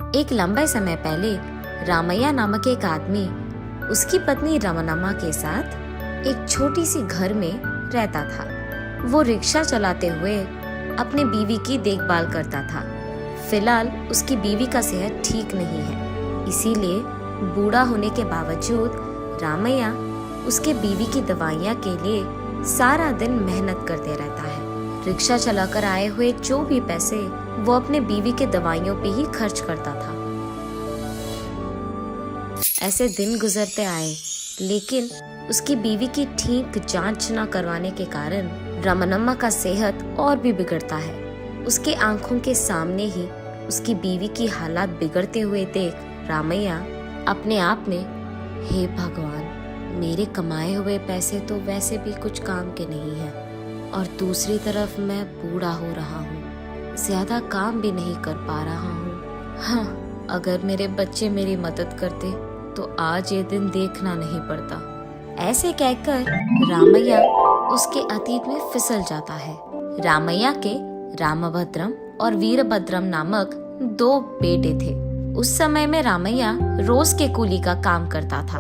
एक लंबे समय पहले रामैया नामक एक आदमी उसकी पत्नी रमनम्मा के साथ एक छोटी सी घर में रहता था। वो रिक्शा चलाते हुए अपने बीवी की देखभाल करता था। फिलहाल उसकी बीवी का सेहत ठीक नहीं है, इसीलिए बूढ़ा होने के बावजूद रामैया उसके बीवी की दवाइयाँ के लिए सारा दिन मेहनत करते रहता है। रिक्शा चलाकर आए हुए जो भी पैसे वो अपने बीवी के दवाइयों पे ही खर्च करता था। ऐसे दिन गुजरते आए, लेकिन उसकी बीवी की ठीक जांच न करवाने के कारण रमनम्मा का सेहत और भी बिगड़ता है। उसके आंखों के सामने ही उसकी बीवी की हालात बिगड़ते हुए देख रामैया अपने आप में, हे भगवान, मेरे कमाए हुए पैसे तो वैसे भी कुछ काम के नहीं हैं और दूसरी तरफ मैं बूढ़ा हो रहा हूँ, ज्यादा काम भी नहीं कर पा रहा हूँ। हाँ, अगर मेरे बच्चे मेरी मदद करते तो आज ये दिन देखना नहीं पड़ता। ऐसे कहकर रामैया उसके अतीत में फिसल जाता है। रामैया के रामभद्रम और वीरभद्रम नामक 2 बेटे थे। उस समय में रामैया रोज के कूली का काम करता था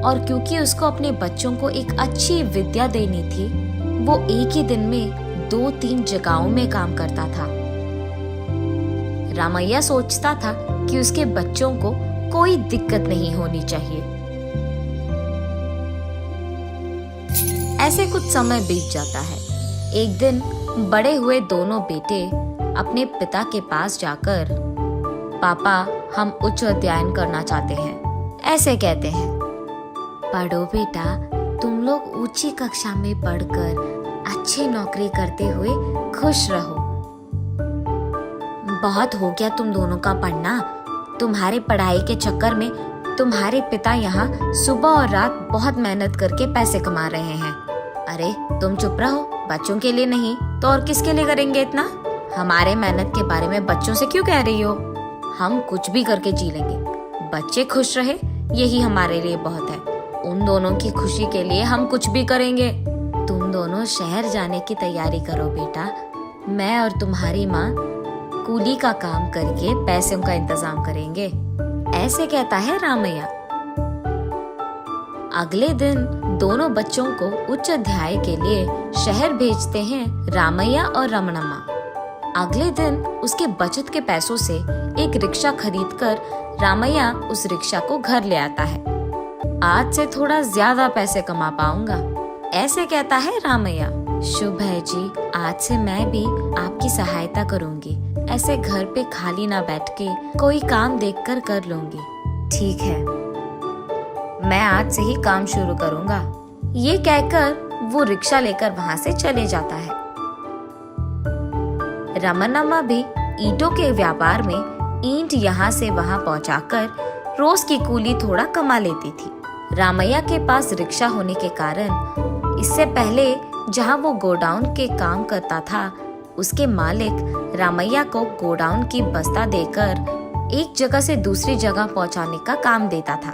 और क्योंकि उसको अपने बच्चों को एक अच्छी विद्या देनी थी, वो एक ही दिन में 2-3 जगहों में काम करता था। रामैया सोचता था कि उसके बच्चों को कोई दिक्कत नहीं होनी चाहिए। ऐसे कुछ समय बीत जाता है। एक दिन बड़े हुए दोनों बेटे अपने पिता के पास जाकर, पापा, हम उच्च अध्ययन करना चाहते हैं। ऐसे कहते हैं, पढ़ो बेटा, तुम लोग ऊंची कक्षा में पढ़कर अच्छी नौकरी करते हुए खुश रहो। बहुत हो गया तुम दोनों का पढ़ना। तुम्हारे पढ़ाई के चक्कर में तुम्हारे पिता यहाँ सुबह और रात बहुत मेहनत करके पैसे कमा रहे हैं। अरे तुम चुप रहो, बच्चों के लिए नहीं तो और किसके लिए करेंगे इतना? हमारे मेहनत के बारे में बच्चों से क्यों कह रही हो? हम कुछ भी करके जी लेंगे, बच्चे खुश रहे यही हमारे लिए बहुत है। उन दोनों की खुशी के लिए हम कुछ भी करेंगे। तुम दोनों शहर जाने की तैयारी करो बेटा, मैं और तुम्हारी माँ कूली का काम करके पैसों का इंतजाम करेंगे। ऐसे कहता है रामैया। अगले दिन दोनों बच्चों को उच्च अध्याय के लिए शहर भेजते हैं रामैया और रमनम्मा। अगले दिन उसके बचत के पैसों से एक रिक्शा खरीदकर रामैया उस रिक्शा को घर ले आता है। आज से थोड़ा ज्यादा पैसे कमा पाऊंगा, ऐसे कहता है रामैया। शुभ है जी, आज से मैं भी आपकी सहायता करूंगी। ऐसे घर पे खाली ना बैठ के कोई काम देखकर कर लूंगी। ठीक है, मैं आज से ही काम शुरू करूंगा। ये कहकर वो रिक्शा लेकर वहाँ से चले जाता है। रमनम्मा भी ईंटों के व्यापार में ईंट यहाँ से वहाँ पहुँचाकर रोज की कूली थोड़ा कमा लेती थी। रामैया के पास रिक्शा होने के कारण इससे पहले जहाँ वो गोडाउन के काम करता था, उसके मालिक रामैया को गोडाउन की बस्ता देकर एक जगह से दूसरी जगह पहुँचाने का काम देता था।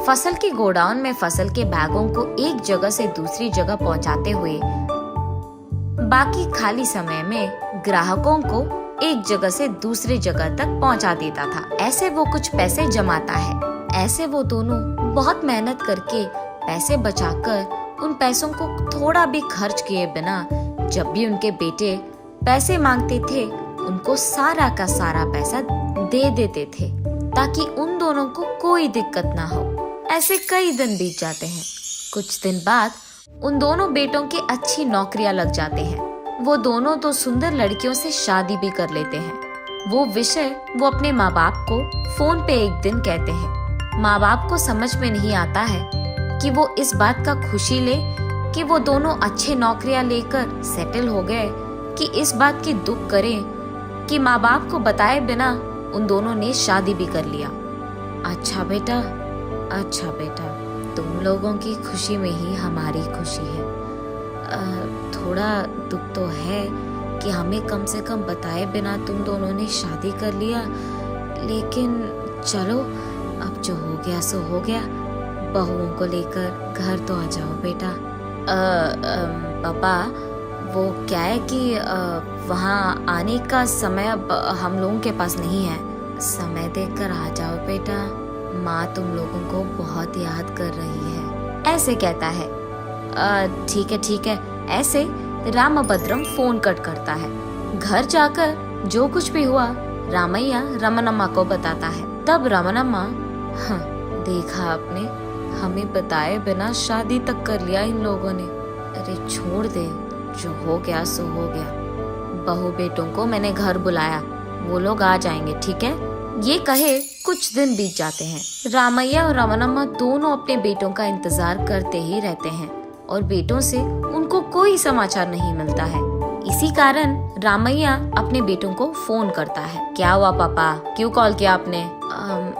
फसल के गोडाउन में फसल के बैगों को एक जगह से दूसरी जगह पहुँचाते हुए बाकी खाली समय में ग्राहकों को एक जगह से दूसरी जगह तक पहुँचा देता था। ऐसे वो कुछ पैसे जमाता है। ऐसे वो दोनों बहुत मेहनत करके पैसे बचाकर उन पैसों को थोड़ा भी खर्च किए बिना जब भी उनके बेटे पैसे मांगते थे, उनको सारा का सारा पैसा दे देते थे ताकि उन दोनों को कोई दिक्कत ना हो। ऐसे कई दिन बीत जाते हैं। कुछ दिन बाद उन दोनों बेटों की अच्छी नौकरियां लग जाते हैं। वो दोनों तो सुंदर लड़कियों से शादी भी कर लेते हैं। वो विषय वो अपने माँ बाप को फोन पे एक दिन कहते हैं। माँ बाप को समझ में नहीं आता है कि वो इस बात का खुशी ले कि वो दोनों अच्छे नौकरियां लेकर सेटल हो गए, कि इस बात की दुख करें कि माँ बाप को बताए बिना उन दोनों ने शादी भी कर लिया। अच्छा बेटा, तुम लोगों की खुशी में ही हमारी खुशी है। थोड़ा दुख तो है कि हमें कम से कम बताए बिना तुम दोनों ने शादी कर लिया, लेकिन चलो अब जो हो गया सो हो गया। बहुओं को लेकर घर तो आ जाओ बेटा। पापा, वो क्या है कि वहाँ आने का समय अब हम लोगों के पास नहीं है। समय देखकर आ जाओ बेटा, माँ तुम लोगों को बहुत याद कर रही है, ऐसे कहता है। ठीक है ठीक है, ऐसे रामभद्रम फोन कट करता है। घर जाकर जो कुछ भी हुआ रामैया रमनम्मा को बताता है। तब रमनम्मा, हाँ देखा आपने, हमें बताए बिना शादी तक कर लिया इन लोगों ने। अरे छोड़ दे, जो हो गया सो हो गया। बहू बेटों को मैंने घर बुलाया, वो लोग आ जाएंगे, ठीक है। ये कहे कुछ दिन बीत जाते हैं। रामैया और रमनम्मा दोनों अपने बेटों का इंतजार करते ही रहते हैं और बेटों से उनको कोई समाचार नहीं मिलता है। इसी कारण रामैया अपने बेटों को फोन करता है। क्या हुआ पापा, क्यों कॉल किया आपने?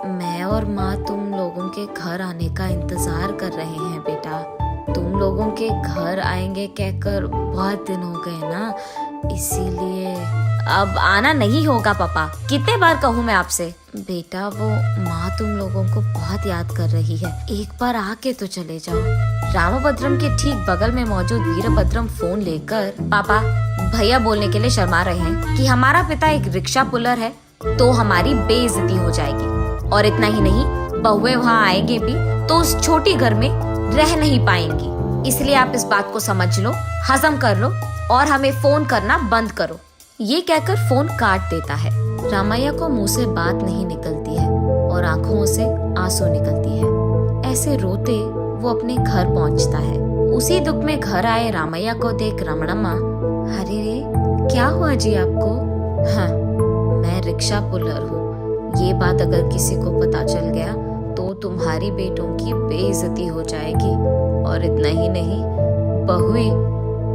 मैं और माँ तुम लोगों के घर आने का इंतजार कर रहे हैं बेटा। तुम लोगों के घर आएंगे कहकर बहुत दिन हो गए ना, इसीलिए। अब आना नहीं होगा पापा, कितने बार कहूँ मैं आपसे। बेटा वो माँ तुम लोगों को बहुत याद कर रही है, एक बार आके तो चले जाओ। रामभद्रम के ठीक बगल में मौजूद वीरभद्रम फोन लेकर, पापा भैया बोलने के लिए शर्मा रहे हैं कि हमारा पिता एक रिक्शा पुलर है तो हमारी बेइज्जती हो जाएगी, और इतना ही नहीं, बहुएं वहाँ आएंगे भी तो उस छोटी घर में रह नहीं पाएंगी। इसलिए आप इस बात को समझ लो, हजम कर लो और हमें फोन करना बंद करो। ये कहकर फोन काट देता है। रामैया को मुंह से बात नहीं निकलती है और आंखों से आंसू निकलती है। ऐसे रोते वो अपने घर पहुंचता है। उसी दुख में घर आए रामैया को देख रमणम्मा, अरे रे क्या हुआ जी आपको? हाँ मैं रिक्शा पुलर हूँ, ये बात अगर किसी को पता चल गया तो तुम्हारी बेटों की बेइज्जती हो जाएगी, और इतना ही नहीं, बहुएं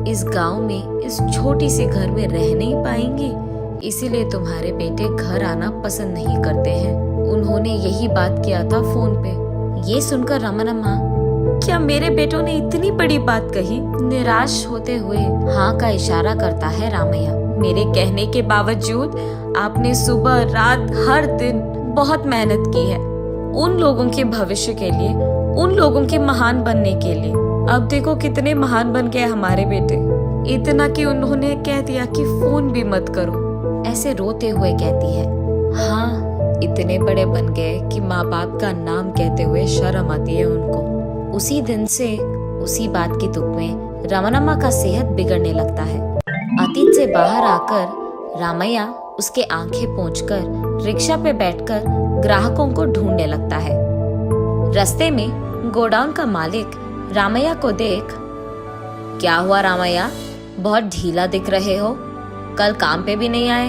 इस गांव में इस छोटी सी घर में रह नहीं पाएंगी, इसीलिए तुम्हारे बेटे घर आना पसंद नहीं करते हैं। उन्होंने यही बात किया था फोन पे। ये सुनकर रमनम्मा, क्या मेरे बेटों ने इतनी बड़ी बात कही? निराश होते हुए हाँ का इशारा करता है रामैया। मेरे कहने के बावजूद आपने सुबह रात हर दिन बहुत मेहनत की है उन लोगों के भविष्य के लिए, उन लोगों के महान बनने के लिए। अब देखो कितने महान बन गए हमारे बेटे, इतना कि उन्होंने कह दिया कि फोन भी मत करो। ऐसे रोते हुए कहती है, हाँ इतने बड़े बन गए कि माँ बाप का नाम कहते हुए शर्म आती है उनको। उसी दिन से उसी बात की दुख में रमनम्मा का सेहत बिगड़ने लगता है। अतीत से बाहर आकर रामैया उसके आंखें पोंछकर रिक्शा पे बैठकर ग्राहकों को ढूंढने लगता है। रास्ते में गोडाउन का मालिक रामैया को देख, क्या हुआ रामैया, बहुत ढीला दिख रहे हो, कल काम पे भी नहीं आए?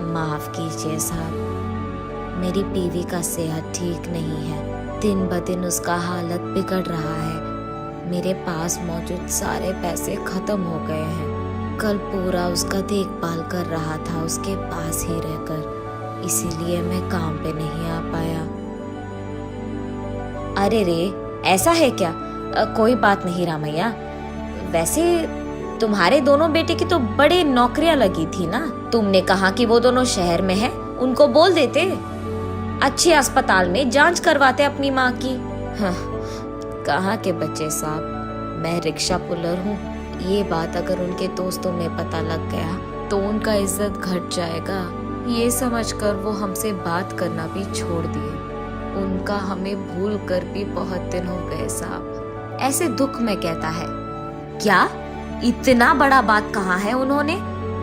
माफ कीजिए साहब, मेरी बीवी का सेहत ठीक नहीं है, दिन ब दिन उसका हालत बिगड़ रहा है। मेरे पास मौजूद सारे पैसे खत्म हो गए हैं। कल पूरा उसका देखभाल कर रहा था उसके पास ही रहकर, इसीलिए मैं काम पे नहीं आ पाया। अरे रे ऐसा है क्या? कोई बात नहीं रामैया, वैसे तुम्हारे दोनों बेटे की तो बड़े नौकरियां लगी थी ना, तुमने कहा कि वो दोनों शहर में हैं, उनको बोल देते, अच्छे अस्पताल में जांच करवाते अपनी माँ की। हाँ, कहाँ के बच्चे साहब, मैं रिक्शा पुलर हूँ, ये बात अगर उनके दोस्तों में पता लग गया तो उनका इज्जत घट जाएगा, ये समझकर वो हमसे बात करना भी छोड़ दिए। उनका हमें भूल कर भी बहुत दिन हो गए साहब। ऐसे दुख में कहता है, क्या इतना बड़ा बात कहा है उन्होंने?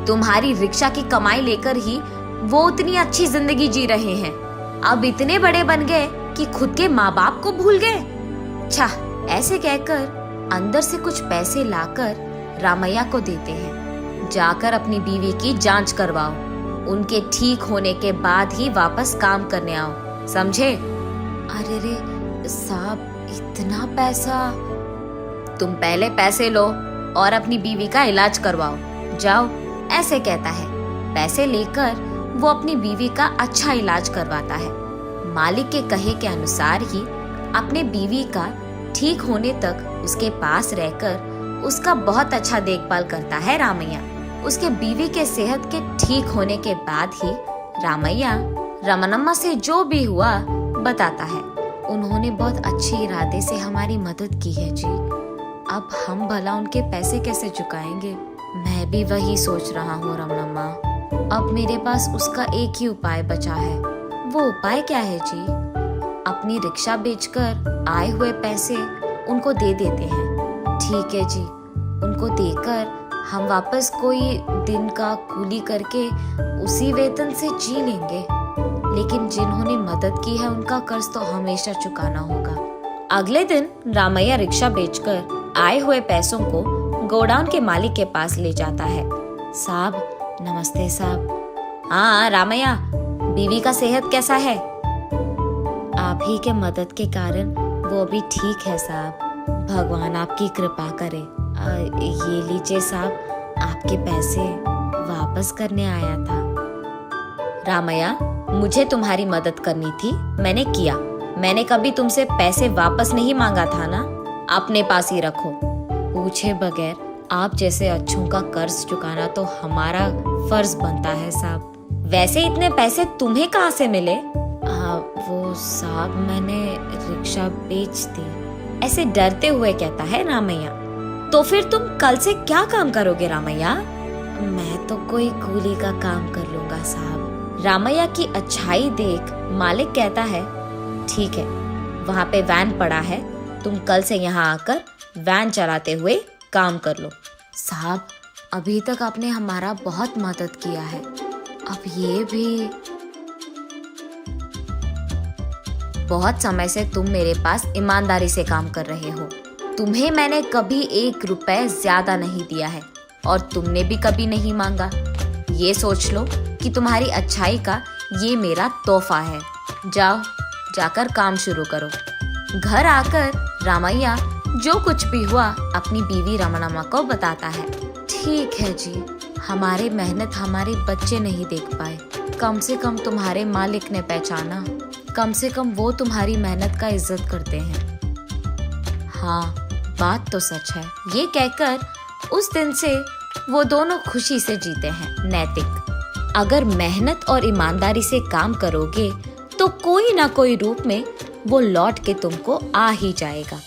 तुम्हारी रिक्शा की कमाई लेकर ही वो उतनी अच्छी जिंदगी जी रहे हैं, अब इतने बड़े बन गए कि खुद के माँ बाप को भूल गए। अच्छा, ऐसे कहकर अंदर से कुछ पैसे लाकर रामैया को देते हैं। जाकर अपनी बीवी की जांच करवाओ, उनके ठीक होने के बाद ही वापस काम करने आओ, समझे? अरे रे साहब, इतना पैसा? तुम पहले पैसे लो और अपनी बीवी का इलाज करवाओ, जाओ, ऐसे कहता है। पैसे लेकर वो अपनी बीवी का अच्छा इलाज करवाता है। मालिक के कहे के अनुसार ही अपने बीवी का ठीक होने तक उसके पास रहकर उसका बहुत अच्छा देखभाल करता है रामैया। उसके बीवी के सेहत के ठीक होने के बाद ही रामैया रमनम्मा से जो भी हुआ बताता है। उन्होंने बहुत अच्छे इरादे से हमारी मदद की है जी, अब हम भला उनके पैसे कैसे चुकाएंगे? मैं भी वही सोच रहा हूँ रमनम्मा। अब मेरे पास उसका एक ही उपाय बचा है, वो उपाय क्या है जी? अपनी रिक्शा बेचकर आए हुए पैसे उनको दे देते हैं। ठीक है जी, उनको देकर हम वापस कोई दिन का कूली करके उसी वेतन से जी लेंगे। लेकिन जिन्होंने मदद की है उनका कर्ज तो हमेशा चुकाना होगा। अगले दिन रामैया रिक्शा बेचकर आए हुए पैसों को गोडाउन के मालिक के पास ले जाता है। साहब नमस्ते साहब। हाँ रामैया, बीवी का सेहत कैसा है? आप ही के मदद के कारण वो अभी ठीक है साहब। भगवान आपकी कृपा करे। ये लीजिए साहब, आपके पैसे वापस करने आया था। रामैया, मुझे तुम्हारी मदद करनी थी, मैंने किया। मैंने कभी तुमसे पैसे वापस नहीं मांगा था ना, अपने पास ही रखो। पूछे बगैर आप जैसे अच्छों का कर्ज चुकाना तो हमारा फर्ज बनता है साहब। वैसे इतने पैसे तुम्हें कहाँ से मिले? वो साहब मैंने रिक्शा बेच दी। ऐसे डरते हुए कहता है रामैया। तो फिर तुम कल से क्या काम करोगे रामैया? मैं तो कोई कूली का काम कर लूंगा साहब। रामैया की अच्छाई देख मालिक कहता है, ठीक है, वहाँ पे वैन पड़ा है, तुम कल से यहाँ आकर वैन चलाते हुए काम कर लो। साहब अभी तक आपने हमारा बहुत मदद किया है, अब ये भी। बहुत समय से तुम मेरे पास ईमानदारी से काम कर रहे हो। तुम्हें मैंने कभी 1 रुपए ज्यादा नहीं दिया है और तुमने भी कभी नहीं मांगा। ये सोच लो कि तुम्हारी अच्छाई का ये मेरा तोहफा है। जाओ, जाकर काम शुरू करो। घर आकर रामैया जो कुछ भी हुआ अपनी बीवी रमणम्मा को बताता है। ठीक है जी, हमारी मेहनत हमारे बच्चे नहीं देख पाए, कम से कम तुम्हारे मालिक ने पहचाना। कम से कम वो तुम्हारी मेहनत का इज्जत करते हैं। हाँ, बात तो सच है। ये कहकर उस दिन से वो दोनों खुशी से जीते हैं। नैतिक, अगर मेहनत और ईमानदारी से काम करोगे तो कोई ना कोई रूप में वो लौट के तुमको आ ही जाएगा।